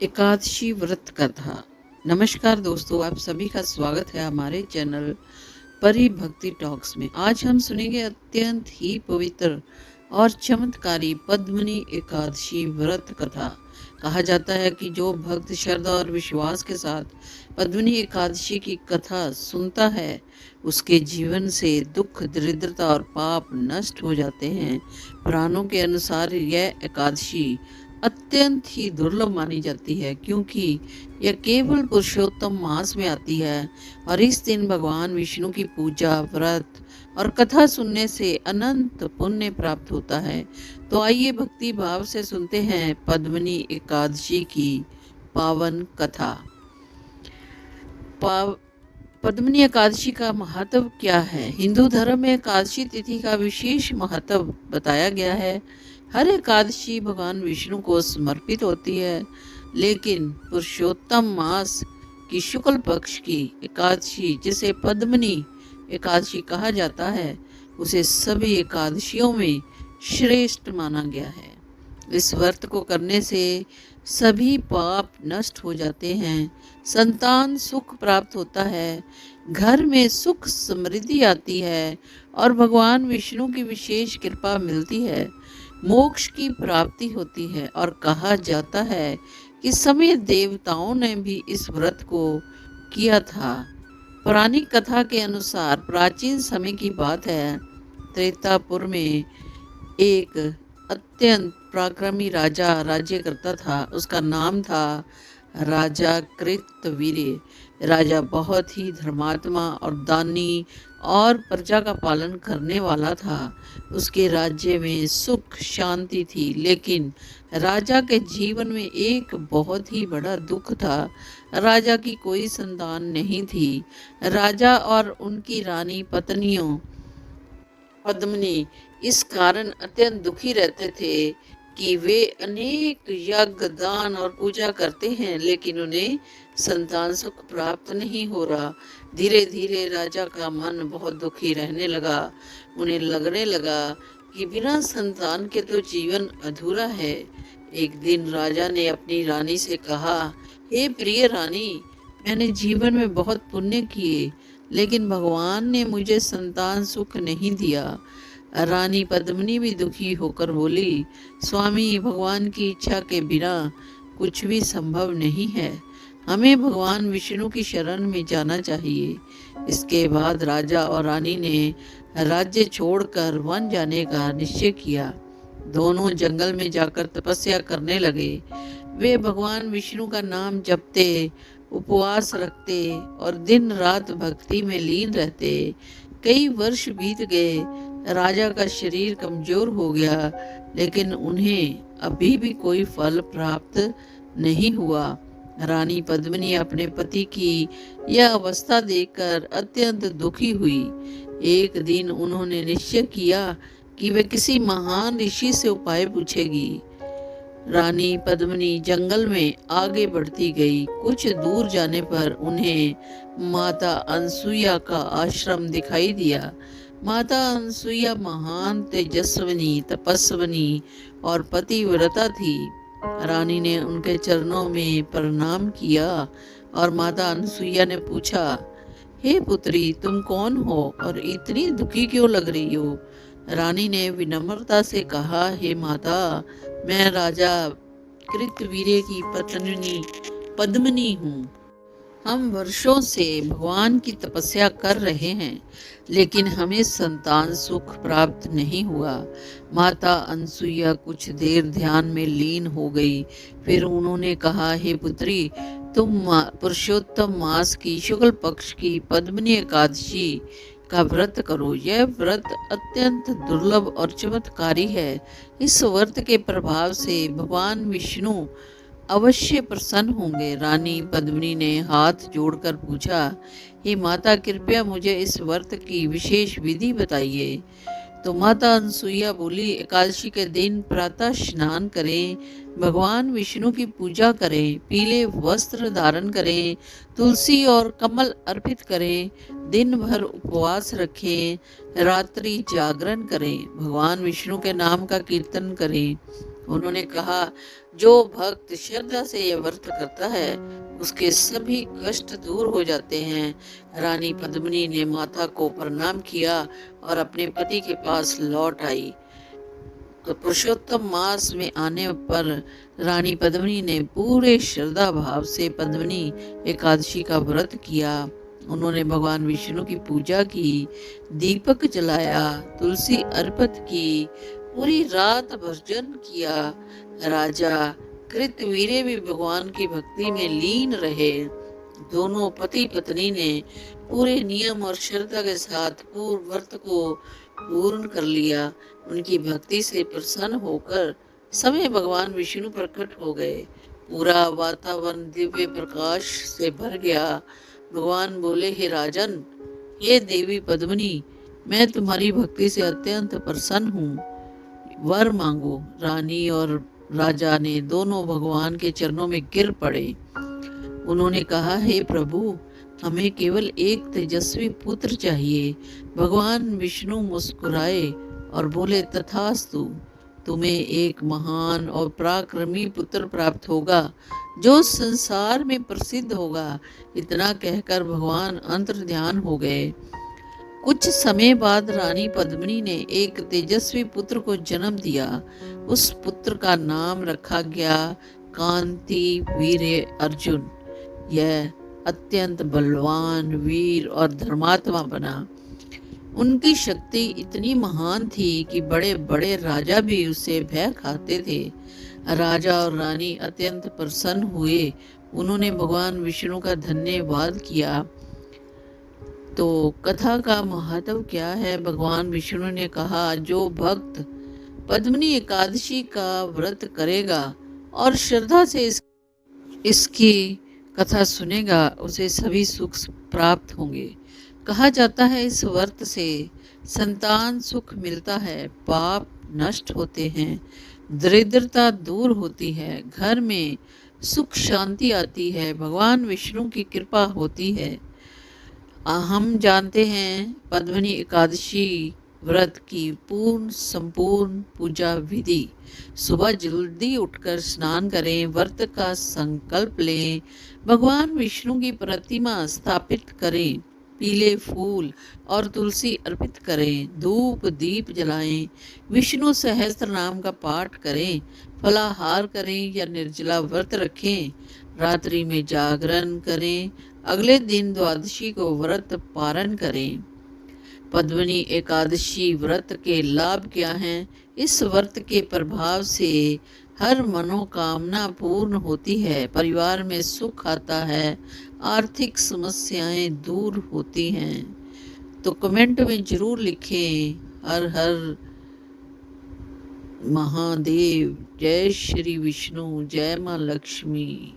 एकादशी व्रत कथा। नमस्कार दोस्तों, आप सभी का स्वागत है हमारे चैनल परी भक्ति टॉक्स में। आज हम सुनेंगे अत्यंत ही पवित्र और चमत्कारी पद्मनी एकादशी व्रत कथा। कहा जाता है कि जो भक्त श्रद्धा और विश्वास के साथ पद्मनी एकादशी की कथा सुनता है, उसके जीवन से दुख, दरिद्रता और पाप नष्ट हो जाते हैं। पुराणों के अनुसार यह एकादशी अत्यंत ही दुर्लभ मानी जाती है, क्योंकि यह केवल पुरुषोत्तम मास में आती है और इस दिन भगवान विष्णु की पूजा, व्रत और कथा सुनने से अनंत पुण्य प्राप्त होता है। तो आइए भक्ति भाव से सुनते हैं पद्मनी एकादशी की पावन कथा। पद्मनी एकादशी का महत्व क्या है? हिंदू धर्म में एकादशी तिथि का विशेष महत्व बताया गया है। हर एकादशी भगवान विष्णु को समर्पित होती है, लेकिन पुरुषोत्तम मास की शुक्ल पक्ष की एकादशी, जिसे पद्मनी एकादशी कहा जाता है, उसे सभी एकादशियों में श्रेष्ठ माना गया है। इस व्रत को करने से सभी पाप नष्ट हो जाते हैं, संतान सुख प्राप्त होता है, घर में सुख समृद्धि आती है और भगवान विष्णु की विशेष कृपा मिलती है। मोक्ष की प्राप्ति होती है और कहा जाता है कि सभी देवताओं ने भी इस व्रत को किया था। पुरानी कथा के अनुसार प्राचीन समय की बात है, त्रेतापुर में एक अत्यंत पराक्रमी राजा राज्य करता था। उसका नाम था राजा कृतवीर्य। राजा बहुत ही धर्मात्मा और दानी और प्रजा का पालन करने वाला था। उसके राज्य में सुख शांति थी, लेकिन राजा के जीवन में एक बहुत ही बड़ा दुख था। राजा की कोई संतान नहीं थी। राजा और उनकी रानी पत्नियों पद्मनी इस कारण अत्यंत दुखी रहते थे कि वे अनेक यज्ञ, दान और पूजा करते हैं, लेकिन उन्हें संतान सुख प्राप्त नहीं हो रहा। धीरे धीरे राजा का मन बहुत दुखी रहने लगा। उन्हें लगने लगा कि बिना संतान के तो जीवन अधूरा है। एक दिन राजा ने अपनी रानी से कहा, हे प्रिय रानी, मैंने जीवन में बहुत पुण्य किए, लेकिन भगवान ने मुझे संतान सुख नहीं दिया। रानी पद्मिनी भी दुखी होकर बोली, स्वामी, भगवान की इच्छा के बिना कुछ भी संभव नहीं है। हमें भगवान विष्णु की शरण में जाना चाहिए। इसके बाद राजा और रानी ने राज्य छोड़कर वन जाने का निश्चय किया। दोनों जंगल में जाकर तपस्या करने लगे। वे भगवान विष्णु का नाम जपते, उपवास रखते और दिन रात भक्ति में लीन रहते। कई वर्ष बीत गए। राजा का शरीर कमजोर हो गया, लेकिन उन्हें अभी भी कोई फल प्राप्त नहीं हुआ। रानी पद्मिनी अपने पति की यह अवस्था देखकर अत्यंत दुखी हुई। एक दिन उन्होंने निश्चय किया कि वे किसी महान ऋषि से उपाय पूछेगी। रानी पद्मिनी जंगल में आगे बढ़ती गई। कुछ दूर जाने पर उन्हें माता अनसुईया का आश्रम दिखाई दिया। माता अनसुईया महान तेजस्विनी, तपस्विनी और पतिव्रता थी। रानी ने उनके चरणों में प्रणाम किया और माता अनसुईया ने पूछा, हे पुत्री, तुम कौन हो और इतनी दुखी क्यों लग रही हो? रानी ने विनम्रता से कहा, हे माता, मैं राजा कृतवीर्य की पत्नी पद्मिनी हूँ। हम वर्षों से भगवान की तपस्या कर रहे हैं, लेकिन हमें संतान सुख प्राप्त नहीं हुआ। माता अनसुईया कुछ देर ध्यान में लीन हो गई। फिर उन्होंने कहा, हे पुत्री, तुम पुरुषोत्तम मास की शुक्ल पक्ष की पद्मिनी एकादशी का व्रत करो। यह व्रत अत्यंत दुर्लभ और चमत्कारी है। इस व्रत के प्रभाव से भगवान विष्णु अवश्य प्रसन्न होंगे। रानी पद्मिनी ने हाथ जोड़कर पूछा, हे माता, कृपया मुझे इस व्रत की विशेष विधि बताइए। तो माता अनसुईया बोली, एकादशी के दिन प्रातः स्नान करें, भगवान विष्णु की पूजा करें, पीले वस्त्र धारण करें, तुलसी और कमल अर्पित करें, दिन भर उपवास रखें, रात्रि जागरण करें, भगवान विष्णु के नाम का कीर्तन करें उन्होंने कहा, जो भक्त श्रद्धा से यह व्रत करता है उसके सभी कष्ट दूर हो जाते हैं। रानी पद्मिनी ने माता को प्रणाम किया और अपने पति के पास लौट आई। तो पुरुषोत्तम मास में आने पर रानी पद्मिनी ने पूरे श्रद्धा भाव से पद्मिनी एकादशी का व्रत किया। उन्होंने भगवान विष्णु की पूजा की, दीपक जलाया, तुलसी अर्पित की, पूरी रात भजन किया। राजा कृतवीर्य भी भगवान की भक्ति में लीन रहे। दोनों पति पत्नी ने पूरे नियम और श्रद्धा के साथ पूर्ण व्रत को पूर्ण कर लिया। उनकी भक्ति से प्रसन्न होकर समय भगवान विष्णु प्रकट हो गए। पूरा वातावरण दिव्य प्रकाश से भर गया। भगवान बोले, हे राजन, ये देवी पद्मिनी, मैं तुम्हारी भक्ति से अत्यंत प्रसन्न हूँ, वर मांगो। रानी और राजा ने दोनों भगवान के चरणों में गिर पड़े। उन्होंने कहा, हे प्रभु, हमें केवल एक तेजस्वी पुत्र चाहिए। भगवान विष्णु मुस्कुराए और बोले, तथास्तु, तुम्हें एक महान और पराक्रमी पुत्र प्राप्त होगा जो संसार में प्रसिद्ध होगा। इतना कहकर भगवान अंतर्ध्यान हो गए। कुछ समय बाद रानी पद्मिनी ने एक तेजस्वी पुत्र को जन्म दिया। उस पुत्र का नाम रखा गया कांति वीर्य अर्जुन। यह अत्यंत बलवान, वीर और धर्मात्मा बना। उनकी शक्ति इतनी महान थी कि बड़े बड़े राजा भी उससे भय खाते थे। राजा और रानी अत्यंत प्रसन्न हुए। उन्होंने भगवान विष्णु का धन्यवाद किया। तो कथा का महत्व क्या है? भगवान विष्णु ने कहा, जो भक्त पद्मिनी एकादशी का व्रत करेगा और श्रद्धा से इसकी कथा सुनेगा, उसे सभी सुख प्राप्त होंगे। कहा जाता है, इस व्रत से संतान सुख मिलता है, पाप नष्ट होते हैं, दरिद्रता दूर होती है, घर में सुख शांति आती है, भगवान विष्णु की कृपा होती है। हम जानते हैं पद्मिनी एकादशी व्रत की पूर्ण संपूर्ण पूजा विधि। सुबह जल्दी उठकर स्नान करें, व्रत का संकल्प लें, भगवान विष्णु की प्रतिमा स्थापित करें, पीले फूल और तुलसी अर्पित करें, धूप दीप जलाएं, विष्णु सहस्त्र नाम का पाठ करें, फलाहार करें या निर्जला व्रत रखें, रात्रि में जागरण करें, अगले दिन द्वादशी को व्रत पारण करें। पद्मिनी एकादशी व्रत के लाभ क्या हैं? इस व्रत के प्रभाव से हर मनोकामना पूर्ण होती है, परिवार में सुख आता है, आर्थिक समस्याएं दूर होती हैं। तो कमेंट में जरूर लिखें, हर हर महादेव, जय श्री विष्णु, जय माँ लक्ष्मी।